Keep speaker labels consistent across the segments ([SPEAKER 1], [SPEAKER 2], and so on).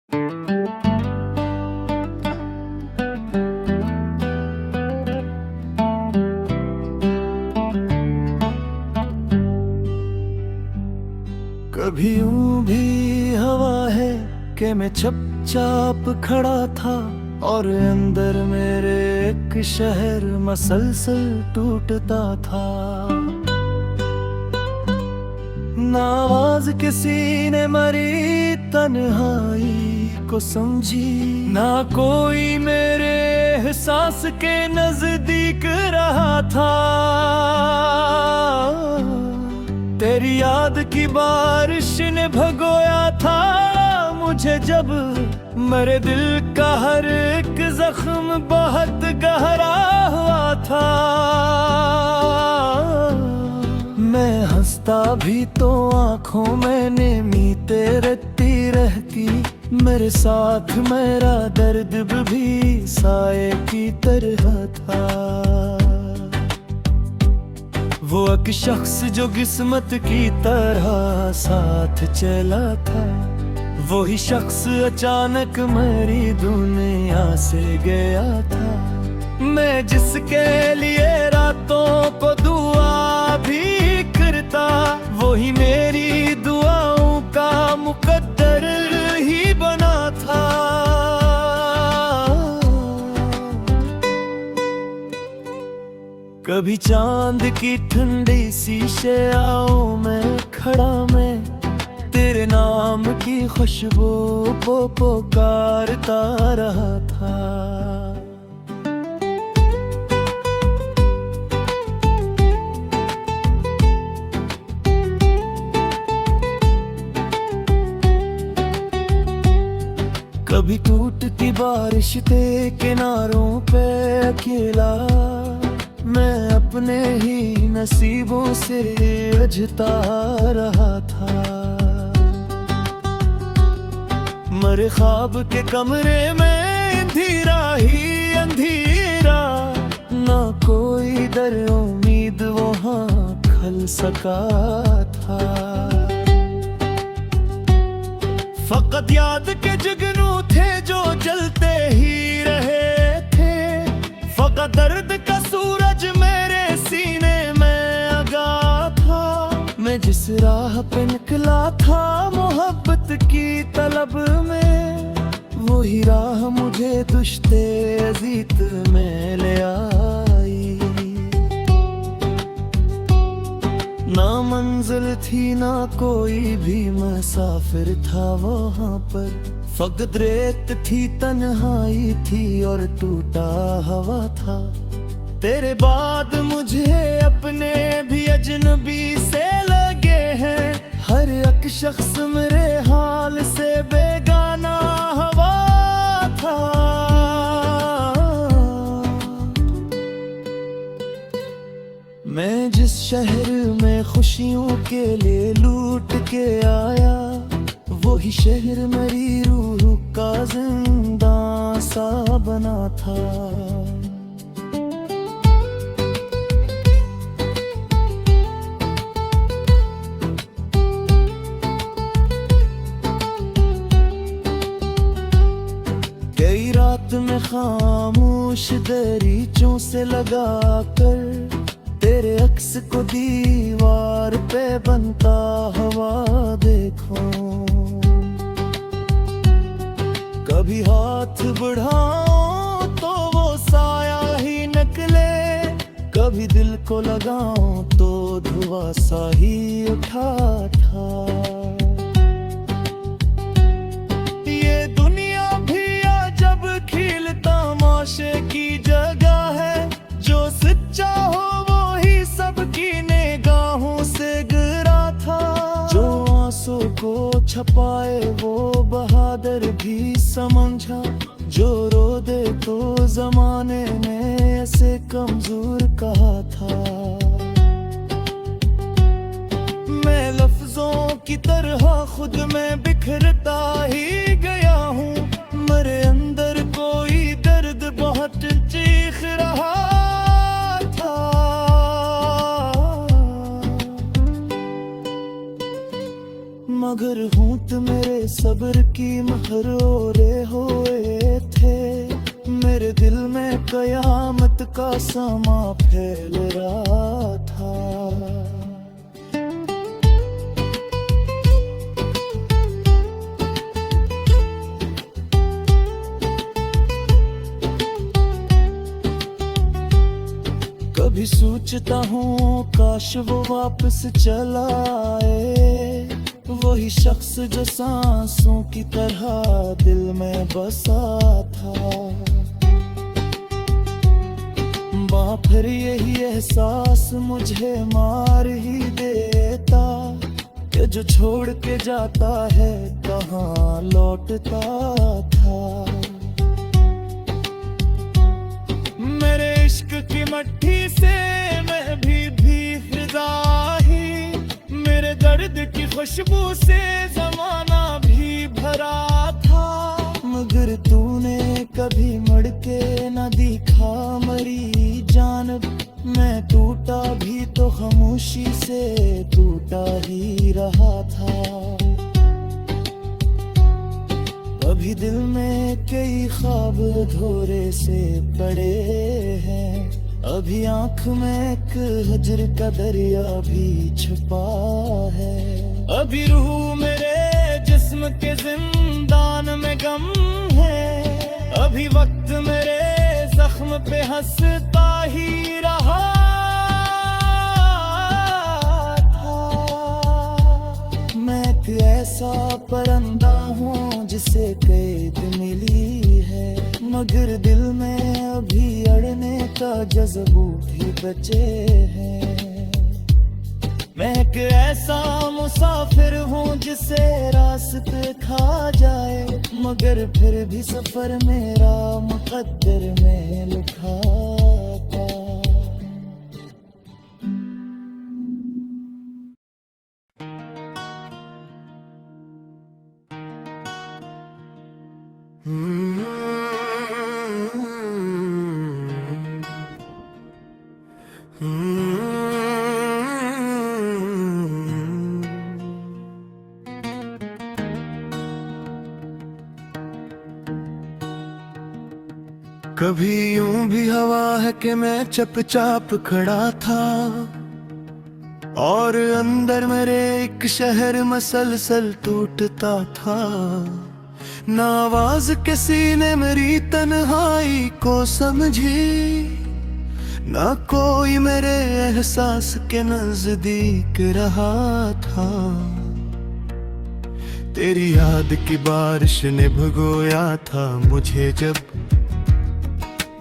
[SPEAKER 1] कभी यूं भी हवा है कि मैं चुपचाप खड़ा था और अंदर मेरे एक शहर मसलसल टूटता था। ना आवाज किसी ने मरी तन्हाई को समझी, ना कोई मेरे एहसास के नजदीक रहा था। तेरी याद की बारिश ने भगोया था मुझे, जब मेरे दिल का हर एक जख्म बहुत गहरा हुआ था। मैं हंसता भी तो आंखों में नेमी तैरती रहती, मेरे साथ मेरा दर्द भी साए की तरह था। वो एक शख्स जो किस्मत की तरह साथ चला था, वही शख्स अचानक मेरी दुनिया से गया था। मैं जिसके लिए रातों को दुआ भी करता, वही मेरी दुआओं का मुकद्दर ही बना था। कभी चांद की ठंडी सी शयाओं में खड़ा मैं तेरे नाम की खुशबू को पुकारता रहा था। कभी टूटती बारिश के किनारों पे अकेला मैं अपने ही नसीबों से अजता रहा था। मेरे ख्वाब के कमरे में अंधेरा ही अंधेरा, ना कोई दर उम्मीद वहाँ खल सका था। फकत याद के जुगनू थे जो जलते ही रहे थे, फकत दर्द का सूरज मेरे सीने में आगा था। मैं जिस राह पे निकला था मोहब्बत की तलब में, वही राह मुझे दुश्ते अजीत में ले आई। ना मंजिल थी ना कोई भी मुसाफिर था वहाँ पर, फकत रेत थी तन्हाई थी और टूटा हवा था। तेरे बाद मुझे अपने भी अजनबी से लगे हैं, हर एक शख्स मेरे हाल से बेगाना हवा था। मैं जिस शहर में खुशियों के लिए लूट के आया, वही शहर मेरी रूह का जिंदा सा बना था। कई रात में खामोश दरीचों से लगा कर तेरे अक्स को दीवार पे बनता हुआ देखो। कभी हाथ बढ़ाऊं तो वो साया ही निकले, कभी दिल को लगाऊं तो धुआं सा ही उठा था। ये दुनिया भी अजब खेल तमाशे की जगह है, जो सच्चा हो वही सबकी निगाहों से गिरा था। जो आंसू को छपाए वो बहादुर भी समझा, जो रो दे तो जमाने ने ऐसे कमजोर कहा था। मैं लफ्जों की तरह खुद में बिखरता ही गया हूँ, मेरे अंदर कोई दर्द बहुत चीख रहा था। मगर होंठ मेरे सब्र की महर ओरे हुए थे। मेरे दिल में कयामत का समा फैल रहा था। कभी सोचता हूँ काश वो वापस चला आए, वही शख्स जो सांसों की तरह दिल में बसा था। फिर यही एहसास मुझे मार ही देता कि जो छोड़ के जाता है कहाँ लौटता था। मेरे इश्क की मट्टी से मैं भी फिदा ही, मेरे दर्द की खुशबू से जमाना भी भरा था। मगर तूने कभी मुड़ के न दिखा मरी जानब, मैं टूटा भी तो खामोशी से टूटा ही रहा था। अभी दिल में कई ख्वाब धोरे से पड़े हैं, अभी आंख में एक हजर का दरिया भी छुपा है। अभी रूह मेरे जिस्म के जिंदान में गम है, अभी वक्त मेरे जख्म पे हंसता ही रहा था। मैं एक ऐसा परिंदा हूँ जिसे कैद मिली है, मगर दिल में अभी अड़ने का जज्बा भी बचे हैं। मैं एक ऐसा मुसाफिर हूँ जिसे रास्ते खा जाए, मगर फिर भी सफर मेरा मुकद्दर में लिखा था। कभी यूं भी हवा है कि मैं चुपचाप खड़ा था, और अंदर मेरे एक शहर मसलसल टूटता था। ना आवाज किसी ने मेरी तन्हाई को समझी, ना कोई मेरे एहसास के नजदीक रहा था। तेरी याद की बारिश ने भिगोया था मुझे जब,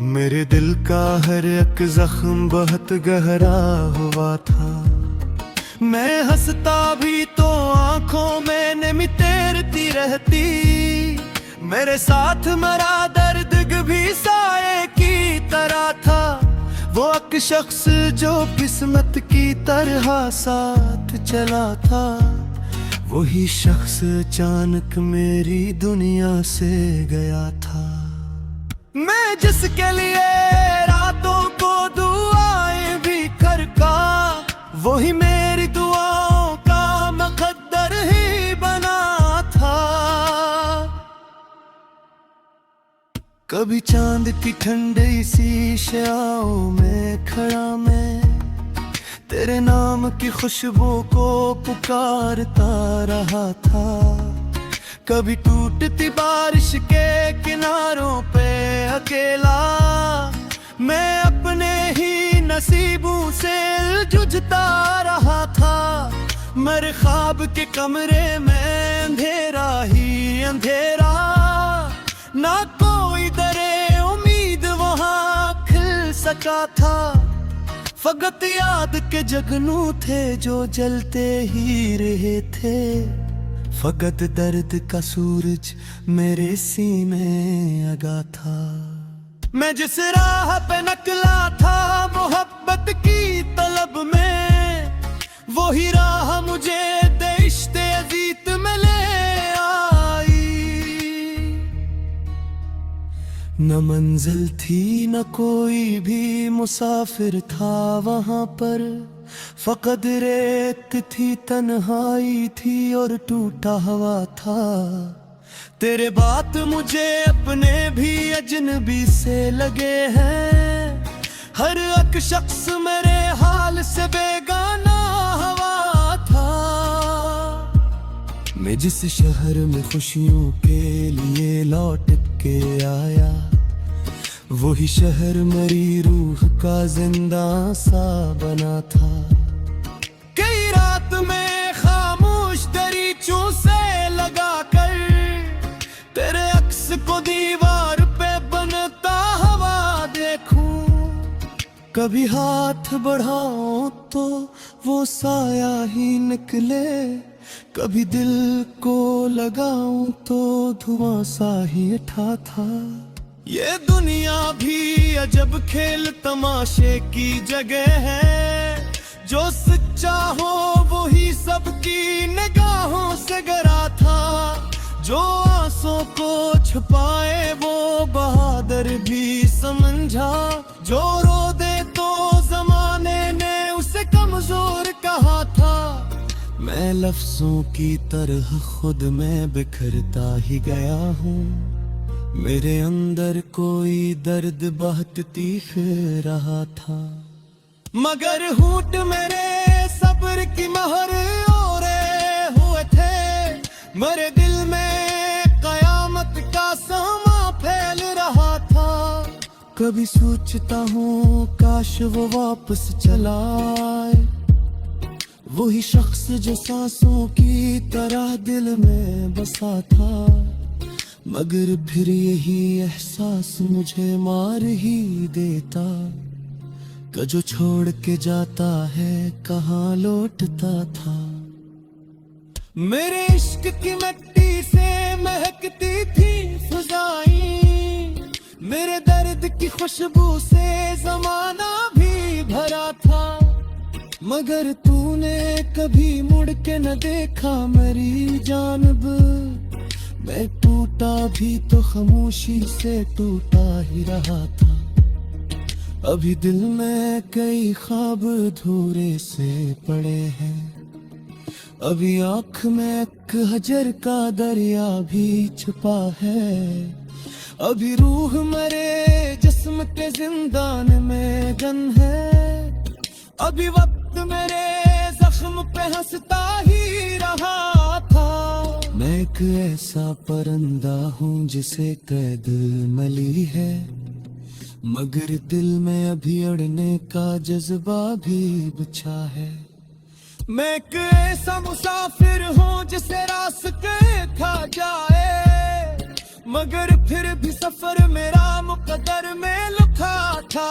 [SPEAKER 1] मेरे दिल का हर एक जख्म बहुत गहरा हुआ था। मैं हंसता भी तो आंखों में नमी तैरती रहती, मेरे साथ मरा दर्द भी साए की तरह था। वो एक शख्स जो किस्मत की तरह साथ चला था, वही शख्स अचानक मेरी दुनिया से गया था। मैं जिसके लिए रातों को दुआएं भी करता, वही मेरी दुआओं का मुकद्दर ही बना था। कभी चांद की ठंडी सी शाओं में खड़ा मैं, तेरे नाम की खुशबू को पुकारता रहा था। कभी टूटती बारिश के किनारों पे अकेला, मैं अपने ही नसीबों से जूझता रहा था। मेरे ख्वाब के कमरे में अंधेरा ही अंधेरा, ना कोई दरे उम्मीद वहाँ खिल सका था। फकत याद के जगनू थे जो जलते ही रहे थे, फकत दर्द का सूरज मेरे सीने आगा था। मैं जिस राह पे निकला था मोहब्बत की तलब में, वही राह मुझे दरिश्ते अजीत में ले आई। न मंजिल थी न कोई भी मुसाफिर था वहां पर, फकत रेत थी, तन्हाई थी और टूटा हवा था। तेरे बात मुझे अपने भी अजनबी से लगे हैं। हर एक शख्स मेरे हाल से बेगाना हवा था। मैं जिस शहर में खुशियों के लिए लौट के आया, वही शहर मेरी रूह का जिंदा सा बना था। कई रात में खामोश दरीचों से लगा कर तेरे अक्स को दीवार पे बनता हुआ देखूं। कभी हाथ बढ़ाऊं तो वो साया ही निकले, कभी दिल को लगाऊं तो धुआं सा ही उठा था। ये दुनिया भी अजब खेल तमाशे की जगह है। जो सच्चा हो वही सबकी निगाहों से गरा था। जो आंसू को छुपाए वो बहादुर भी समझा। जो रो दे तो जमाने ने उसे कमजोर कहा था। मैं लफ्जों की तरह खुद में बिखरता ही गया हूँ। मेरे अंदर कोई दर्द बहुत तीख रहा था, मगर होंठ मेरे सब्र की महर ओरे हुए थे। मेरे दिल में कयामत का समा फैल रहा था। कभी सोचता हूँ काश वो वापस चला आए, वही शख्स जो सांसों की तरह दिल में बसा था। मगर फिर यही एहसास मुझे मार ही देता। जो छोड़ के जाता है कहाँ लौटता था। मेरे इश्क की मिट्टी से महकती थी फिजाएं, मेरे दर्द की खुशबू से जमाना भी भरा था। मगर तूने कभी मुड़ के न देखा मेरी जानिब। मैं टूटा भी तो खामोशी से टूटा ही रहा था। अभी दिल में कई ख्वाब अधूरे से पड़े हैं। अभी आँख में एक हजर का दरिया भी छुपा है। अभी रूह मेरे जिस्म के जिंदान में गन है। अभी वक्त मेरे जख्म पे हंसता ही रहा था। मैं एक ऐसा परिंदा हूँ जिसे कैद मिली है, मगर दिल में अभी अड़ने का जज्बा भी बचा है। मैं एक ऐसा मुसाफिर हूँ जिसे रास्ते खा जाए, मगर फिर भी सफर मेरा मुकद्दर में लिखा था।